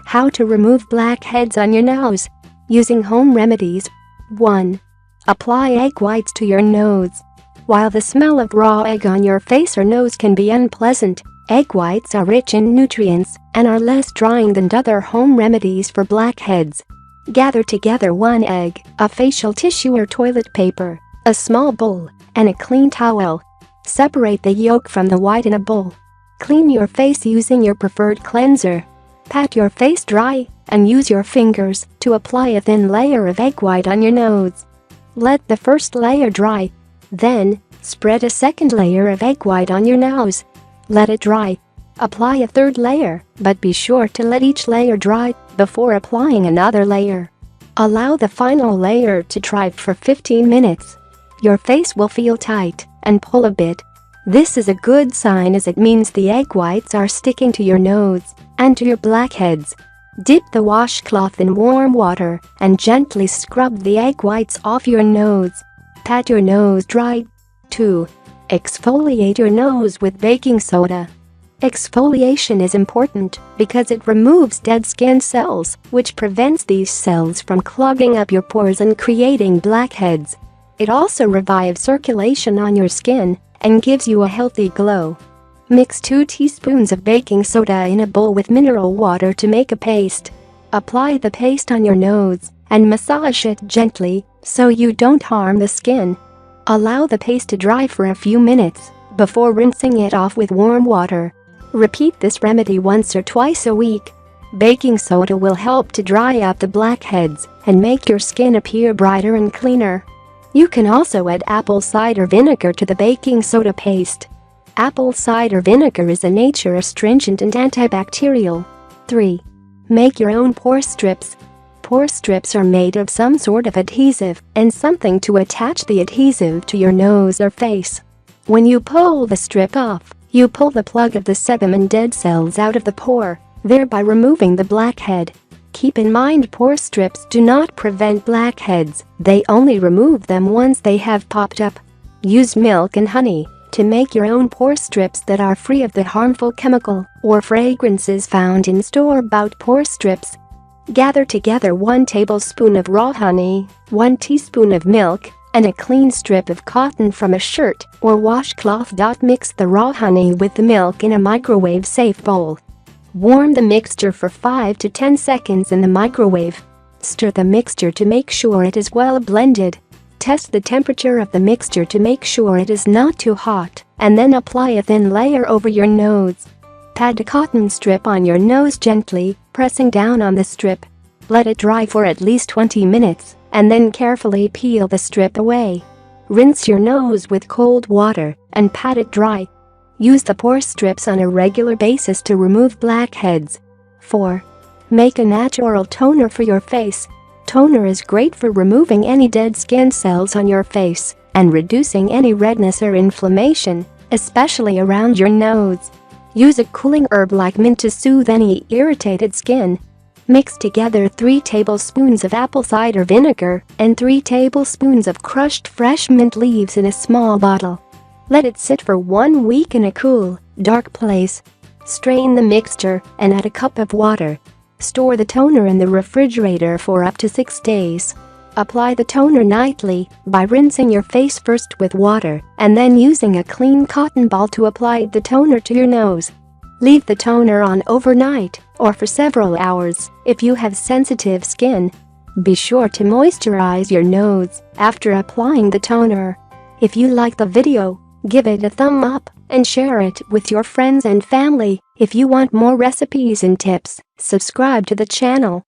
How to remove blackheads on your nose. Using home remedies. 1. Apply egg whites to your nose. While the smell of raw egg on your face or nose can be unpleasant, egg whites are rich in nutrients and are less drying than other home remedies for blackheads. Gather together 1 egg, a facial tissue or toilet paper, a small bowl, and a clean towel. Separate the yolk from the white in a bowl. Clean your face using your preferred cleanser. Pat your face dry and use your fingers to apply a thin layer of egg white on your nose. Let the first layer dry. Then, spread a second layer of egg white on your nose. Let it dry. Apply a third layer, but be sure to let each layer dry before applying another layer. Allow the final layer to dry for 15 minutes. Your face will feel tight and pull a bit. This is a good sign as it means the egg whites are sticking to your nose and to your blackheads. Dip the washcloth in warm water and gently scrub the egg whites off your nose. Pat your nose dry. 2. Exfoliate your nose with baking soda. Exfoliation is important because it removes dead skin cells, which prevents these cells from clogging up your pores and creating blackheads. It also revives circulation on your skin and gives you a healthy glow. Mix 2 teaspoons of baking soda in a bowl with mineral water to make a paste. Apply the paste on your nose and massage it gently so you don't harm the skin. Allow the paste to dry for a few minutes before rinsing it off with warm water. Repeat this remedy once or twice a week. Baking soda will help to dry out the blackheads and make your skin appear brighter and cleaner. You can also add apple cider vinegar to the baking soda paste. Apple cider vinegar is a nature astringent and antibacterial. 3. Make your own pore strips. Pore strips are made of some sort of adhesive and something to attach the adhesive to your nose or face. When you pull the strip off, you pull the plug of the sebum and dead cells out of the pore, thereby removing the blackhead. Keep in mind pore strips do not prevent blackheads, they only remove them once they have popped up. Use milk and honey to make your own pore strips that are free of the harmful chemical or fragrances found in store-bought pore strips. Gather together 1 tablespoon of raw honey, 1 teaspoon of milk, and a clean strip of cotton from a shirt or washcloth. Mix the raw honey with the milk in a microwave-safe bowl. Warm the mixture for 5 to 10 seconds in the microwave. Stir the mixture to make sure it is well blended. Test the temperature of the mixture to make sure it is not too hot, and then apply a thin layer over your nose. Pat a cotton strip on your nose gently, pressing down on the strip. Let it dry for at least 20 minutes, and then carefully peel the strip away. Rinse your nose with cold water and pat it dry. Use the pore strips on a regular basis to remove blackheads. 4. Make a natural toner for your face. Toner is great for removing any dead skin cells on your face and reducing any redness or inflammation, especially around your nose. Use a cooling herb like mint to soothe any irritated skin. Mix together 3 tablespoons of apple cider vinegar and 3 tablespoons of crushed fresh mint leaves in a small bottle. Let it sit for 1 week in a cool, dark place. Strain the mixture and add a cup of water. Store the toner in the refrigerator for up to 6 days. Apply the toner nightly by rinsing your face first with water and then using a clean cotton ball to apply the toner to your nose. Leave the toner on overnight or for several hours if you have sensitive skin. Be sure to moisturize your nose after applying the toner. If you like the video, give it a thumb up and share it with your friends and family. If you want more recipes and tips, subscribe to the channel.